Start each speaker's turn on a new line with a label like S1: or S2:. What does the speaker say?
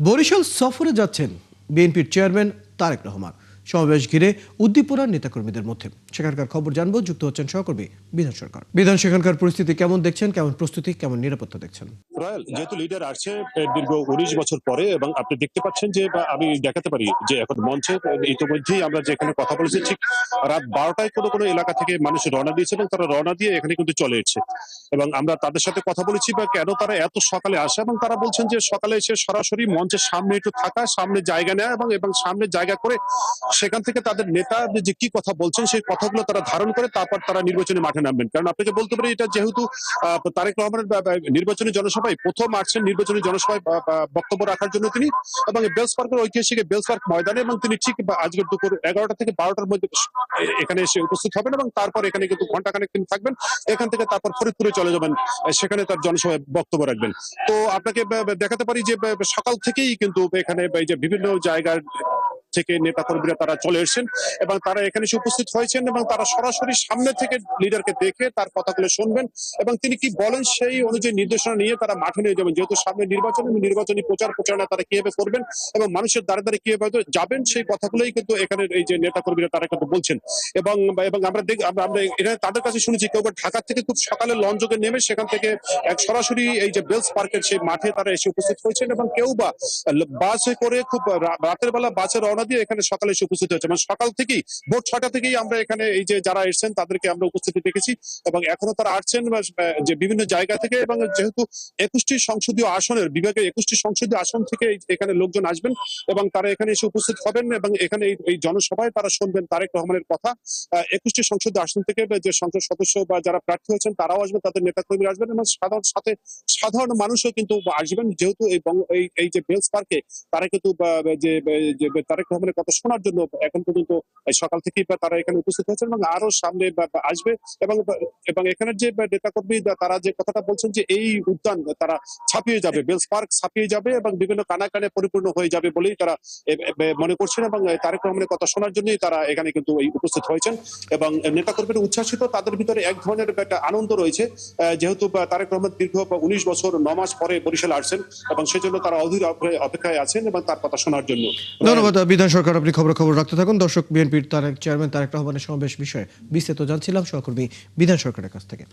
S1: বরিশাল সফরে যাচ্ছেন বিএনপির চেয়ারম্যান তারেক রহমান। সমাবেশ ঘিরে উদ্দীপনা নেতাকর্মীদের মধ্যে। সেখানকার খবর জানবো, যুক্ত হচ্ছেন সহকর্মী বিধান সরকার। বিধান, সেখানকার পরিস্থিতি কেমন দেখছেন? কেমন প্রস্তুতি, কেমন নিরাপত্তা দেখছেন?
S2: রয়্যাল যেহেতু লিডার আসছে দীর্ঘ 19 বছর পরে, এবং আপনি দেখতে পাচ্ছেন যে আমি দেখাতে পারি যে এখন মঞ্চে ইতিমধ্যেই আমরা যেখানে কথা বলেছি ঠিক রাত 12টায় কোনো কোনো এলাকা থেকে মানুষ রওনা দিয়েছে এবং তারা রওনা দিয়ে এখানে কিন্তু চলে এসেছে। এবং আমরা তাদের সাথে কথা বলেছি বা কেন তারা এত সকালে আসে, এবং তারা বলছেন যে সকালে এসে সরাসরি মঞ্চের সামনে একটু থাকা, সামনে জায়গা নেওয়া এবং সামনে জায়গা করে সেখান থেকে তাদের নেতা যে কি কথা বলছেন সেই কথাগুলো তারা ধারণ করে তারপর তারা নির্বাচনী মাঠে নামবেন। কারণ আপনাকে বলতে পারি, এটা যেহেতু তারেক রহমানের নির্বাচনী জনসভায় প্রথম আসছেন নির্বাচনী জনসভায় বক্তব্য রাখার জন্য তিনি, এবং বেলস পার্কের ঐতিহাসিক বেলস পার্ক ময়দানে, এবং তিনি ঠিক আজকের দুপুর 11টা থেকে 12টার মধ্যে এখানে এসে উপস্থিত হবেন এবং তারপর এখানে কিন্তু ঘন্টাখানেক তিনি থাকবেন। এখান থেকে তারপর ফরিদপুরে চলে যাবেন, সেখানে তার জনসভায় বক্তব্য রাখবেন। তো আপনাকে দেখাতে পারি যে সকাল থেকেই কিন্তু এখানে এই যে বিভিন্ন জায়গার থেকে নেতা কর্মীরা তারা চলে এসেছেন এবং তারা এখানে এসে উপস্থিত হয়েছেন, এবং তারা সরাসরি সামনে থেকে লিডারকে দেখে তার কথাগুলো শুনবেন এবং তিনি কি বলেন সেই অনুযায়ী নির্দেশনা নিয়ে তারা মাঠে নিয়ে যাবেন। যেহেতু সামনে নির্বাচন, নির্বাচনী প্রচার প্রচারণা তারা কিভাবে করবেন এবং মানুষের দ্বারে দ্বারে কিভাবে যাবেন সেই কথাগুলোই কিন্তু এখানে এই যে নেতা কর্মীরা তারা কিন্তু বলছেন। এবং আমরা এখানে তাদের কাছে শুনেছি কেউ ঢাকা থেকে খুব সকালে লঞ্চে নেমে সেখান থেকে এক সরাসরি এই যে বেলস পার্কের সেই মাঠে তারা এসে উপস্থিত হয়েছেন, এবং কেউ বা বাসে করে খুব রাতের বেলা বাসে রওনা দিয়ে এখানে সকালে এসে উপস্থিত হয়েছে। মানে সকাল থেকেই ভোর 6টা থেকেই আমরা এখানে এই যে যারা এসেছেন তাদেরকে আমরা উপস্থিতি দেখেছি, এবং এখনো তারা আসছেন যে বিভিন্ন জায়গা থেকে। এবং যেহেতু 21টি সংসদীয় আসনের বিভাগের 21টি সংসদীয় আসন থেকে এখানে লোকজন আসবেন এবং তারা এখানে এসে উপস্থিত হবেন এবং এখানে এই জনসভায় তারা শুনবেন তারেক রহমানের কথা। 21টি সংসদীয় আসন থেকে যে সংসদ সদস্য বা যারা প্রার্থী হয়েছেন তারাও আসবেন, তাদের নেতাকর্মীরা আসবেন এবং সাধারণ মানুষও কিন্তু আসবেন। যেহেতু এই যে বেলস পার্কে তারা কিন্তু যে তারেক রহমানের কথা শোনার জন্য এখন পর্যন্ত সকাল থেকেই তারা এখানে উপস্থিত হয়েছেন এবং আরো সামনে আসবে। এবং এখানের যে নেতাকর্মী তারা যে কথাটা বলছেন যে এই উদ্যান তারা ছাপিয়ে যাবে, বেলস পার্ক ছাপিয়ে যাবে এবং বিভিন্ন কানে পরিপূর্ণ হয়ে যাবে বলেই তারা মনে করছেন, এবং তারেক রহমানের কথা শোনার জন্যই তারা এখানে কিন্তু উপস্থিত হয়েছেন। এবং নেতাকর্মীরা উচ্ছ্বাসিত, তাদের ভিতরে এক ধরনের একটা আনন্দ রয়েছে, যেহেতু তারেক রহমান দীর্ঘ 19 বছর 9 মাস পরে বরিশালে আসছেন এবং সেজন্য তারা অধীর অপেক্ষায় আছেন এবং তার কথা শোনার জন্য।
S1: ধন্যবাদ বিধান সরকার, আপনি খবর রাখতে থাকুন। দর্শক, বিএনপির চেয়ারম্যান তারেক রহমানের সমাবেশ বিষয়ে বিস্তারিত জানছিলাম সহকর্মী বিধান সরকারের কাছ থেকে।